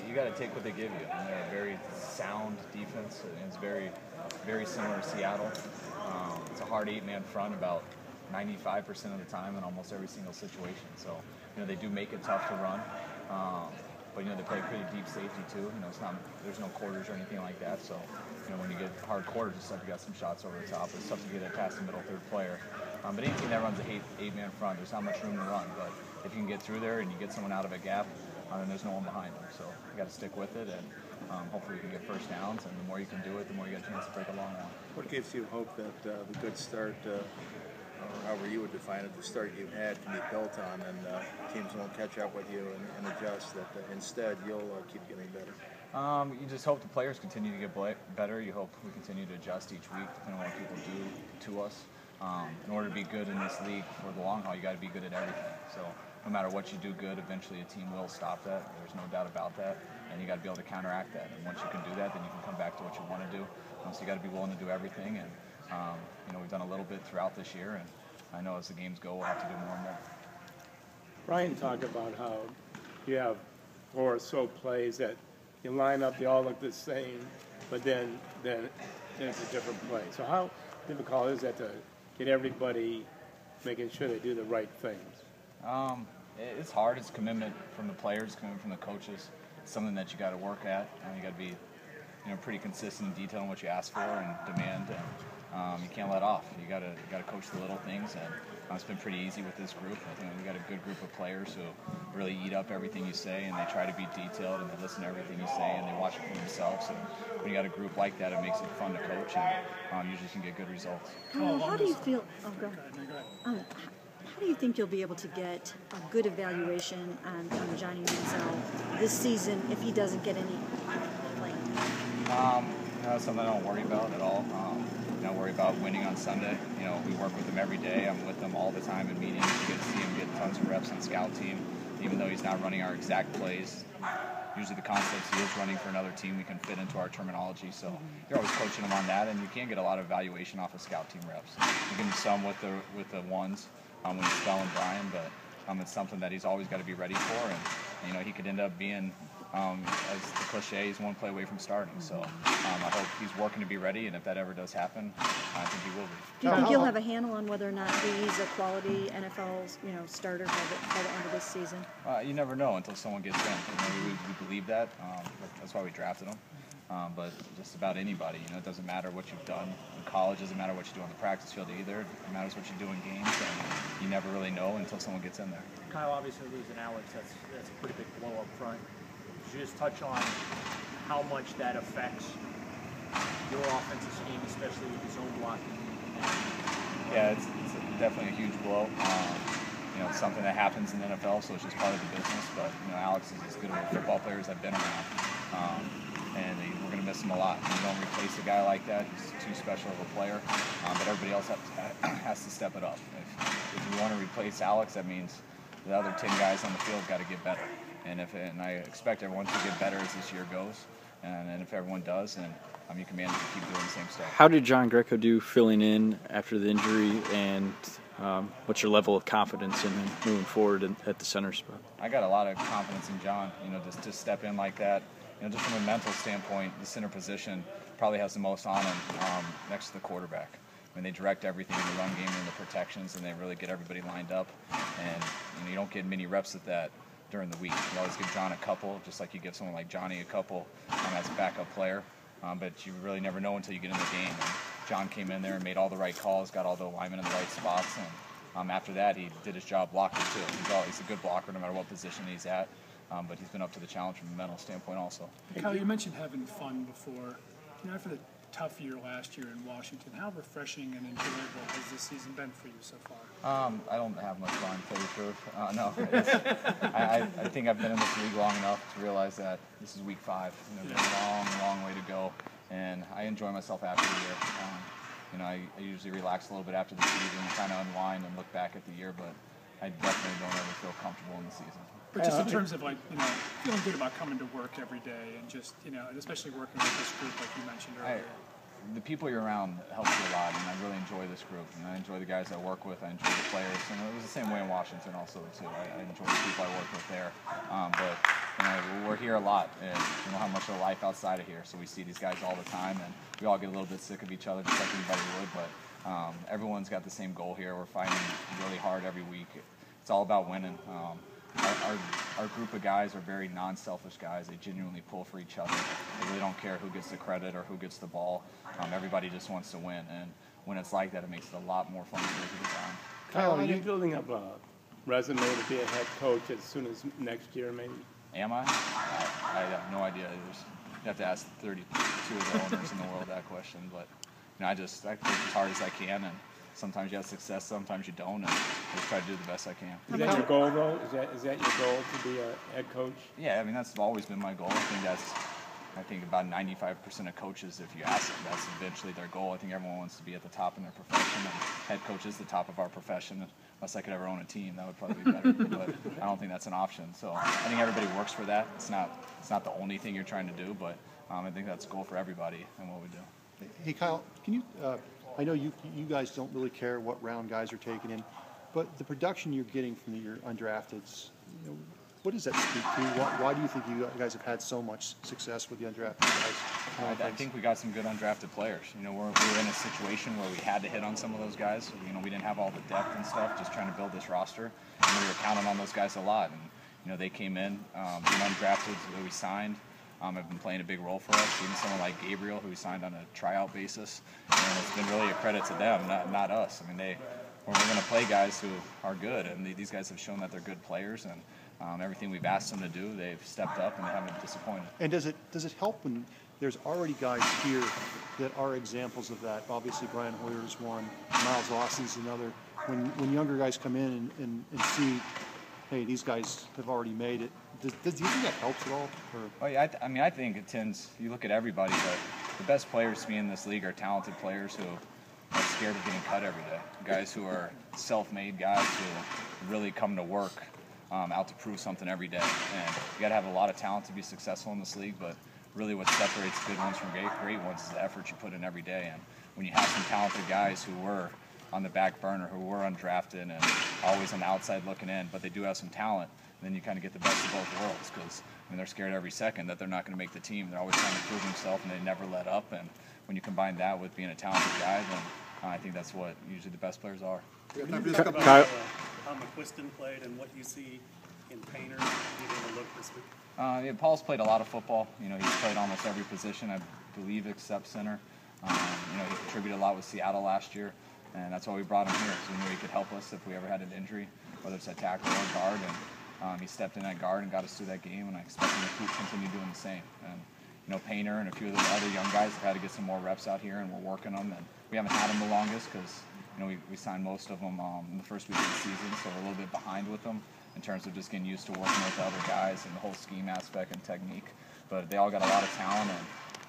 you got to take what they give you. And they're a very sound defense. It's very, very similar to Seattle. It's a hard 8-man front about 95% of the time in almost every single situation. So, they do make it tough to run. But, they play pretty deep safety too. There's no quarters or anything like that. So, when you get hard quarters and stuff, you got some shots over the top. It's tough to get it past the middle third player. But any team that runs a 8-man front, there's not much room to run. But if you can get through there and you get someone out of a gap, then there's no one behind them. So you got to stick with it, and hopefully you can get first downs. And the more you can do it, the more you get a chance to break a long one. What gives you hope that the good start, or however you would define it, the start you've had can be built on, and teams won't catch up with you and adjust, that instead you'll keep getting better? You just hope the players continue to get better. You hope we continue to adjust each week, depending on what people do to us. In order to be good in this league for the long haul, you got to be good at everything. So no matter what you do good, eventually a team will stop that. There's no doubt about that. And you got to be able to counteract that. And once you can do that, then you can come back to what you want to do. So you got to be willing to do everything. And we've done a little bit throughout this year. And I know as the games go, we'll have to do more and more. Ryan talked about how you have 4 or so plays that you line up, they all look the same, but then it's a different play. So how difficult is that to get everybody making sure they do the right things? It's hard. It's commitment from the players, commitment from the coaches. It's something that you got to work at. You got to be, pretty consistent and detailed in what you ask for and demand. And you can't let off. You got to coach the little things. And it's been pretty easy with this group. I think we got a good group of players who really eat up everything you say, and they try to be detailed and they listen to everything you say, and they watch it for themselves. And when you got a group like that, it makes it fun to coach, and usually can get good results. Kyle, how do you feel? Oh, go ahead. How do you think you'll be able to get a good evaluation on Johnny Manziel this season if he doesn't get any playing? That's something I don't worry about at all. I worry about winning on Sunday. We work with him every day. I'm with them all the time in meetings. We get to see him get tons of reps on scout team, even though he's not running our exact plays. Usually the concepts he is running for another team we can fit into our terminology. So you're always coaching him on that, and you can't get a lot of evaluation off of scout team reps. You give him some with the ones when he's spelling Brian, but it's something that he's always got to be ready for. And he could end up being, as the cliche, he's one play away from starting. So I hope he's working to be ready, and if that ever does happen, I think he will be. Do you think you'll have a handle on whether or not he's a quality NFL starter by the end of this season? You never know until someone gets in. We believe that. That's why we drafted him. But just about anybody, it doesn't matter what you've done in college, doesn't matter what you do on the practice field either. It matters what you do in games, and you never really know until someone gets in there. Kyle, obviously losing Alex, that's a pretty big blow up front. Could you just touch on how much that affects your offensive scheme, especially with the zone blocking? Yeah, it's definitely a huge blow. It's something that happens in the NFL, so it's just part of the business. But Alex is as good of a football player as I've been around. And we're going to miss him a lot. You don't replace a guy like that. He's too special of a player. But everybody else has to step it up. If you want to replace Alex, that means the other 10 guys on the field got to get better. And I expect everyone to get better as this year goes. And if everyone does, then you can manage to keep doing the same stuff. How did John Greco do filling in after the injury, and what's your level of confidence in him moving forward at the center spot? I got a lot of confidence in John. Just to step in like that. Just from a mental standpoint, the center position probably has the most on him next to the quarterback. They direct everything in the run game and the protections, and they really get everybody lined up. And you don't get many reps at that during the week. You always give John a couple, just like you give someone like Johnny a couple as a backup player. But you really never know until you get in the game. And John came in there and made all the right calls, got all the alignment in the right spots. And after that, he did his job blocking too. He's a good blocker no matter what position he's at. But he's been up to the challenge from a mental standpoint also. Hey, Kyle, you mentioned having fun before. After the tough year last year in Washington, how refreshing and enjoyable has this season been for you so far? I don't have much fun, to tell you the truth. No, I think I've been in this league long enough to realize that this is week 5. There's a long way to go, and I enjoy myself after the year. I usually relax a little bit after the season, kind of unwind and look back at the year, but I definitely don't ever feel comfortable in the season. But just in terms of feeling good about coming to work every day and just, and especially working with this group like you mentioned earlier. The people you're around helps you a lot, and I really enjoy this group. And I enjoy the guys I work with. I enjoy the players, and it was the same way in Washington also too. I enjoy the people I work with there. But we're here a lot, and we don't have much of a life outside of here, so we see these guys all the time, and we all get a little bit sick of each other, just like anybody would, but everyone's got the same goal here. We're fighting really hard every week. It's all about winning. Our group of guys are very non-selfish guys. They genuinely pull for each other. They really don't care who gets the credit or who gets the ball. Everybody just wants to win, and when it's like that, it makes it a lot more fun to go the time. Kyle, are you building up a resume to be a head coach as soon as next year, maybe? Am I? I have no idea. You have to ask 32 of the owners in the world that question. But I coach as hard as I can, and sometimes you have success, sometimes you don't, and I just try to do the best I can. Is that your goal, though? Is that your goal to be a head coach? Yeah, I mean, that's always been my goal. I think about 95% of coaches, if you ask them, that's eventually their goal. I think everyone wants to be at the top in their profession, and head coach is the top of our profession. Unless I could ever own a team, that would probably be better. But I don't think that's an option. So I think everybody works for that. It's not the only thing you're trying to do, but I think that's a goal for everybody and what we do. Hey, Kyle, can you? I know you guys don't really care what round guys are taken in, but the production you're getting from your undrafteds, what does that speak to? Why do you think you guys have had so much success with the undrafted guys? I think we got some good undrafted players. We were in a situation where we had to hit on some of those guys. We didn't have all the depth and stuff, just trying to build this roster. And we were counting on those guys a lot. And they came in, undrafted that we signed. Have been playing a big role for us. Even someone like Gabriel, who we signed on a tryout basis. And it's been really a credit to them, not us. I mean, we're going to play guys who are good, and these guys have shown that they're good players. And everything we've asked them to do, they've stepped up, and they haven't disappointed. And does it help when there's already guys here that are examples of that? Obviously, Brian Hoyer is one. Miles Austin's another. When younger guys come in and see, hey, these guys have already made it. Do you think that helps at all? Oh, yeah, I think it tends. You look at everybody, but the best players to me in this league are talented players who are scared of getting cut every day. Guys who are self-made guys who really come to work out to prove something every day. And you got to have a lot of talent to be successful in this league, but really what separates good ones from great ones is the effort you put in every day. And when you have some talented guys who were on the back burner, who were undrafted and always on the outside looking in, but they do have some talent, then you kind of get the best of both worlds, because they're scared every second that they're not going to make the team. They're always trying to prove themselves, and they never let up. And when you combine that with being a talented guy, then I think that's what usually the best players are. Can you talk about how McQuiston played and what you see in Painter needing to look this week? Yeah, Paul's played a lot of football. He's played almost every position, I believe, except center. He contributed a lot with Seattle last year, and that's why we brought him here, because we knew he could help us if we ever had an injury, whether it's at tackle or guard. And he stepped in at guard and got us through that game, and I expect him to continue doing the same. And Painter and a few of the other young guys have had to get some more reps out here, and we're working them. And we haven't had them the longest because we signed most of them in the first week of the season, so we're a little bit behind with them in terms of just getting used to working with the other guys and the whole scheme aspect and technique. But they all got a lot of talent,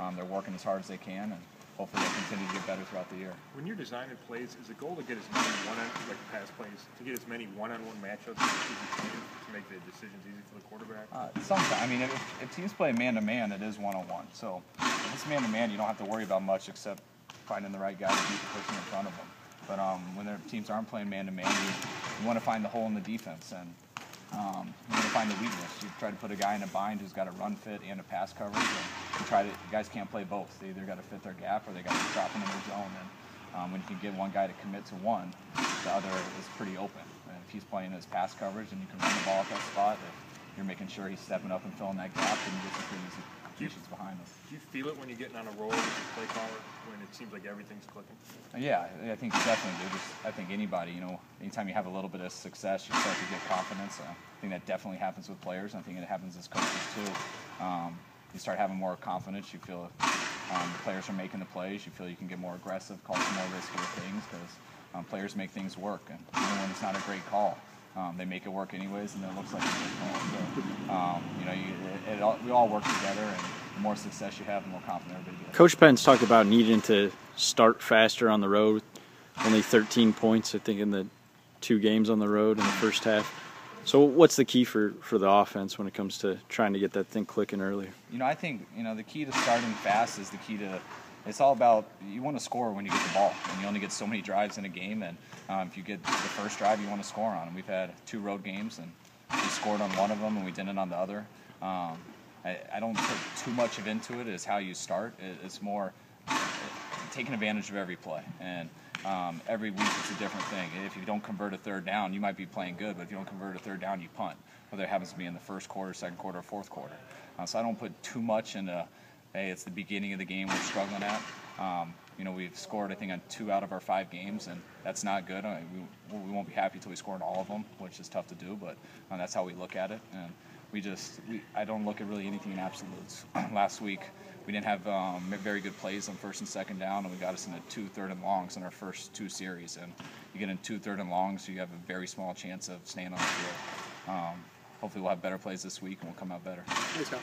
and they're working as hard as they can, and hopefully they'll continue to get better throughout the year. When you're designing plays, is the goal to get as many pass plays, to get as many one-on-one matchups as you can to make the decisions easy for the quarterback? Sometimes. If teams play man-to-man, it is one-on-one. So if it's man-to-man, you don't have to worry about much except finding the right guy to beat the person in front of them. But when their teams aren't playing man-to-man, you want to find the hole in the defense, and you want to find the weakness. You try to put a guy in a bind who's got a run fit and a pass coverage, and guys can't play both. They either got to fit their gap or they got to drop into their zone. And when you can get one guy to commit to one, the other is pretty open. And if he's playing his pass coverage and you can run the ball at that spot, if you're making sure he's stepping up and filling that gap, then you get some pretty easy completions behind him. Do you feel it when you're getting on a roll with the play caller, when it seems like everything's clicking? Yeah, I think you definitely do. I think anybody, anytime you have a little bit of success, you start to get confidence. I think that definitely happens with players. I think it happens as coaches too. You start having more confidence. You feel the players are making the plays. You feel you can get more aggressive, call some more risky things, because players make things work. And even when it's not a great call, they make it work anyways, and it looks like a good call. So, we all work together, and the more success you have, the more confident everybody gets. Coach Penn's talked about needing to start faster on the road. Only 13 points, I think, in the 2 games on the road in the first half. So what's the key for the offense when it comes to trying to get that thing clicking earlier? I think, the key to starting fast is the key to – it's all about you want to score when you get the ball, and you only get so many drives in a game, and if you get the first drive, you want to score on. And we've had 2 road games, and we scored on one of them, and we didn't on the other. I don't put too much of into it as how you start. It's more taking advantage of every play. And every week it's a different thing. If you don't convert a third down, you might be playing good, but if you don't convert a third down, you punt. Whether it happens to be in the first quarter, second quarter, or fourth quarter. So I don't put too much into, hey, it's the beginning of the game we're struggling at. We've scored, I think, on 2 out of our 5 games, and that's not good. We won't be happy until we score in all of them, which is tough to do, but that's how we look at it. And I don't look at really anything in absolutes. Last week, we didn't have very good plays on first and second down, and we got us into 2 third and longs in our first 2 series. And you get in 2 third and longs, so you have a very small chance of staying on the field. Hopefully we'll have better plays this week, and we'll come out better. Thanks, Kyle.